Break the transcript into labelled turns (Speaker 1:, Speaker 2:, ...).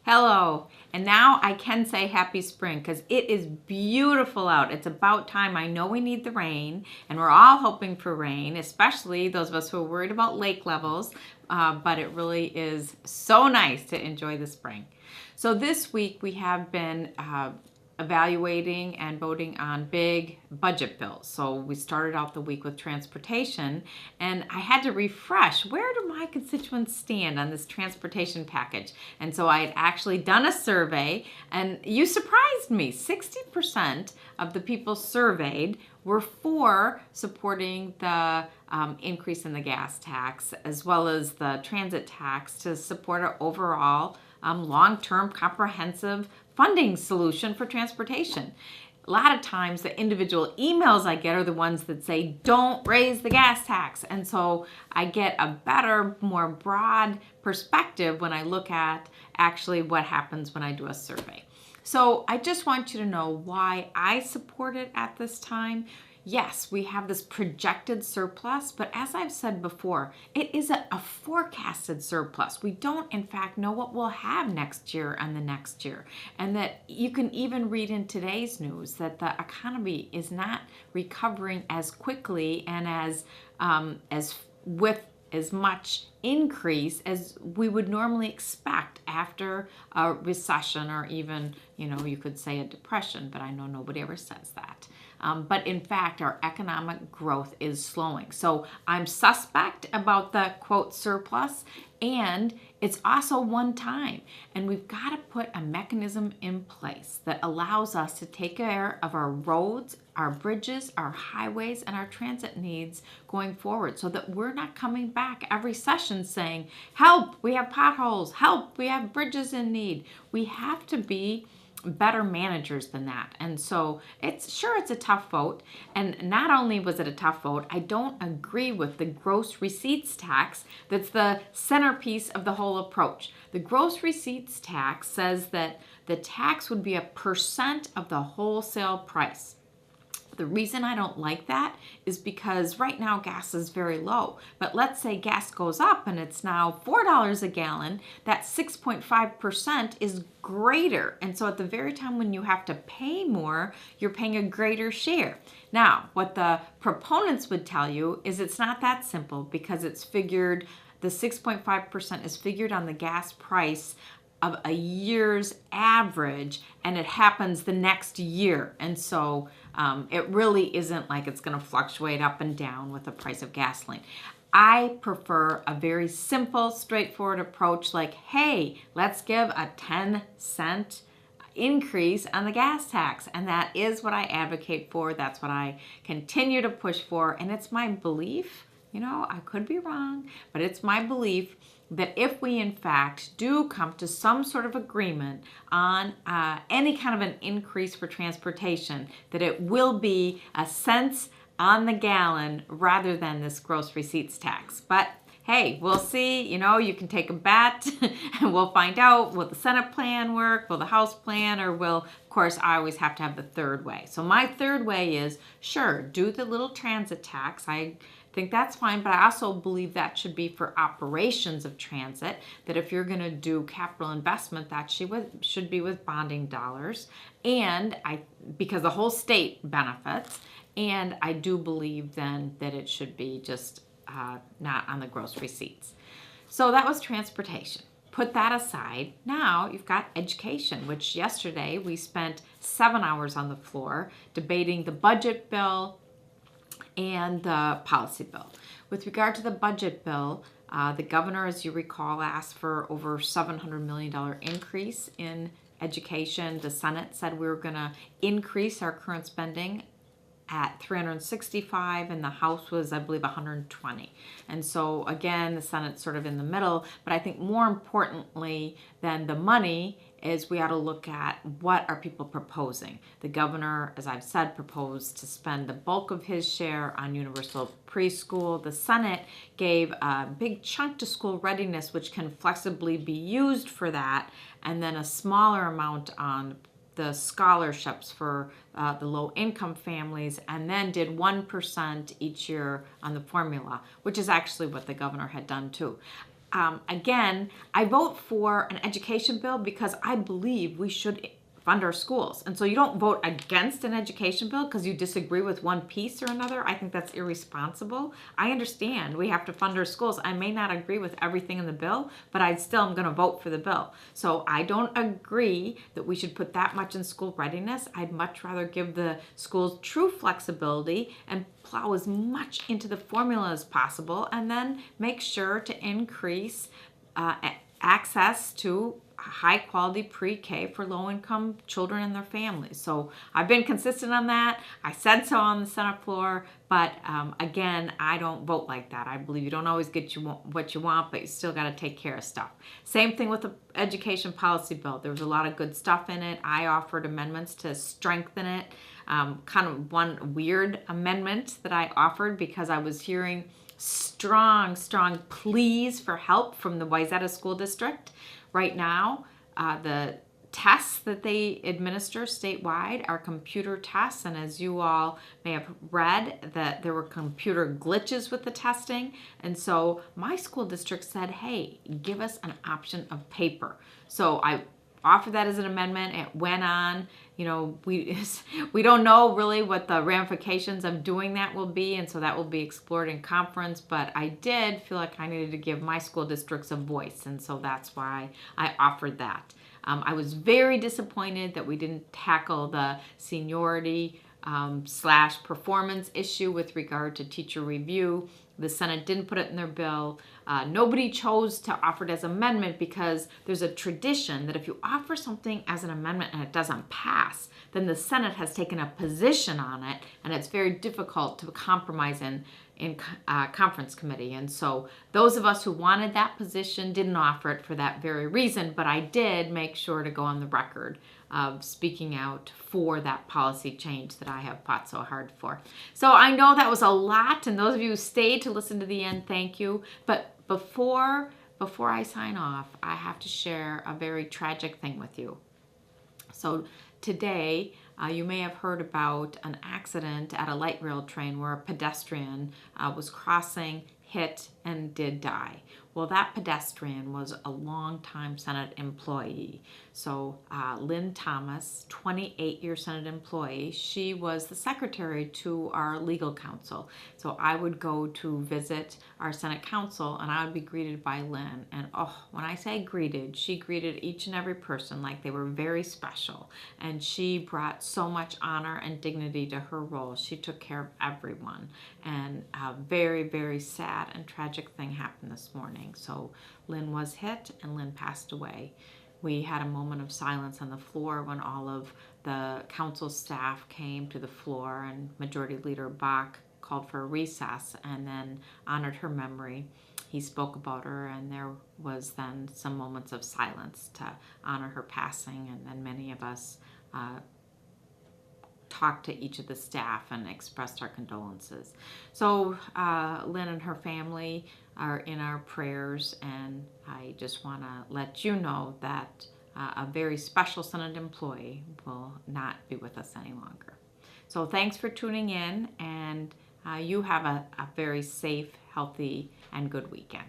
Speaker 1: Hello, and now I can say happy spring because it is beautiful out. It's about time. I know we need the rain, and we're all hoping for rain, especially those of us who are worried about lake levels, but it really is so nice to enjoy the spring. So this week we have been evaluating and voting on big budget bills. So we started out the week with transportation, and I had to refresh, where do my constituents stand on this transportation package? And so I had actually done a survey, and you surprised me. 60% of the people surveyed were for supporting the increase in the gas tax as well as the transit tax to support our overall long-term comprehensive funding solution for transportation. A lot of times the individual emails I get are the ones that say, don't raise the gas tax. And so I get a better, more broad perspective when I look at actually what happens when I do a survey. So I just want you to know why I support it at this time. Yes, we have this projected surplus, but as I've said before, it is a forecasted surplus. We don't, in fact, know what we'll have next year and the next year. And that you can even read in today's news that the economy is not recovering as quickly and as with as much increase as we would normally expect after a recession, or even, you could say a depression, but I know nobody ever says that. But in fact, our economic growth is slowing. So I'm suspect about the quote surplus, and it's also one time. And we've got to put a mechanism in place that allows us to take care of our roads, our bridges, our highways, and our transit needs going forward, so that we're not coming back every session saying, help, we have potholes, help, we have bridges in need. We have to be better managers than that. And so it's a tough vote. And not only was it a tough vote, I don't agree with the gross receipts tax that's the centerpiece of the whole approach. The gross receipts tax says that the tax would be a percent of the wholesale price. The reason I don't like that is because right now gas is very low. But let's say gas goes up and it's now $4 a gallon, that 6.5% is greater. And so at the very time when you have to pay more, you're paying a greater share. Now, what the proponents would tell you is it's not that simple, because it's figured, the 6.5% is figured on the gas price of a year's average, and it happens the next year. And so it really isn't like it's going to fluctuate up and down with the price of gasoline. I prefer a very simple, straightforward approach like, hey, let's give a 10-cent increase on the gas tax. And that is what I advocate for. That's what I continue to push for. And it's my belief, I could be wrong, but it's my belief that if we in fact do come to some sort of agreement on any kind of an increase for transportation, that it will be a cents on the gallon rather than this gross receipts tax. But hey, we'll see. You can take a bet and we'll find out. Will the Senate plan work? Will the House plan? Or will, of course, I always have to have the third way. So my third way is, sure, do the little transit tax. I think that's fine, but I also believe that should be for operations of transit, that if you're going to do capital investment, that should be with bonding dollars, and because the whole state benefits. And I do believe then that it should be just not on the gross receipts. So that was transportation. Put that aside. Now you've got education, which yesterday we spent 7 hours on the floor debating the budget bill and the policy bill. With regard to the budget bill, the governor, as you recall, asked for over $700 million increase in education. The Senate said we were going to increase our current spending at 365, and the House was, I believe, 120. And so again, the Senate's sort of in the middle. But I think more importantly than the money is we ought to look at what are people proposing. The governor, as I've said, proposed to spend the bulk of his share on universal preschool. The Senate gave a big chunk to school readiness, which can flexibly be used for that, and then a smaller amount on the scholarships for the low-income families, and then did 1% each year on the formula, which is actually what the governor had done too. again, I vote for an education bill because I believe we should fund our schools. And so you don't vote against an education bill because you disagree with one piece or another. I think that's irresponsible. I understand we have to fund our schools. I may not agree with everything in the bill, but I still am going to vote for the bill. So I don't agree that we should put that much in school readiness. I'd much rather give the schools true flexibility and plow as much into the formula as possible, and then make sure to increase access to high quality pre-K for low-income children and their families. So I've been consistent on that. I said so on the Senate floor, but again, I don't vote like that. I believe you don't always get what you want, but you still got to take care of stuff. Same thing with the education policy bill. There was a lot of good stuff in it. I offered amendments to strengthen it. Kind of one weird amendment that I offered because I was hearing strong pleas for help from the Wayzata School District. Right now, the tests that they administer statewide are computer tests, and as you all may have read, that there were computer glitches with the testing, and so my school district said, hey, give us an option of paper. So I offered that as an amendment. It went on. You know, we don't know really what the ramifications of doing that will be, and so that will be explored in conference, but I did feel like I needed to give my school districts a voice, and so that's why I offered that. I was very disappointed that we didn't tackle the seniority / performance issue with regard to teacher review. The Senate didn't put it in their bill. Nobody chose to offer it as amendment because there's a tradition that if you offer something as an amendment and it doesn't pass, then the Senate has taken a position on it, and it's very difficult to compromise in conference committee. And so those of us who wanted that position didn't offer it for that very reason, but I did make sure to go on the record of speaking out for that policy change that I have fought so hard for. So I know that was a lot, and those of you who stayed to listen to the end, thank you. But before I sign off, I have to share a very tragic thing with you. So today, you may have heard about an accident at a light rail train where a pedestrian was crossing, hit, and did die. Well, that pedestrian was a longtime Senate employee. So Lynn Thomas, 28-year Senate employee, she was the secretary to our legal counsel. So I would go to visit our Senate counsel, and I would be greeted by Lynn. And when I say greeted, she greeted each and every person like they were very special. And she brought so much honor and dignity to her role. She took care of everyone. And a very, very sad and tragic thing happened this morning. So Lynn was hit and Lynn passed away. We had a moment of silence on the floor when all of the council staff came to the floor, and Majority Leader Bach called for a recess and then honored her memory. He spoke about her, and there was then some moments of silence to honor her passing, and then many of us talked to each of the staff and expressed our condolences. So Lynn and her family are in our prayers, and I just want to let you know that a very special Senate employee will not be with us any longer. So thanks for tuning in, and you have a very safe, healthy, and good weekend.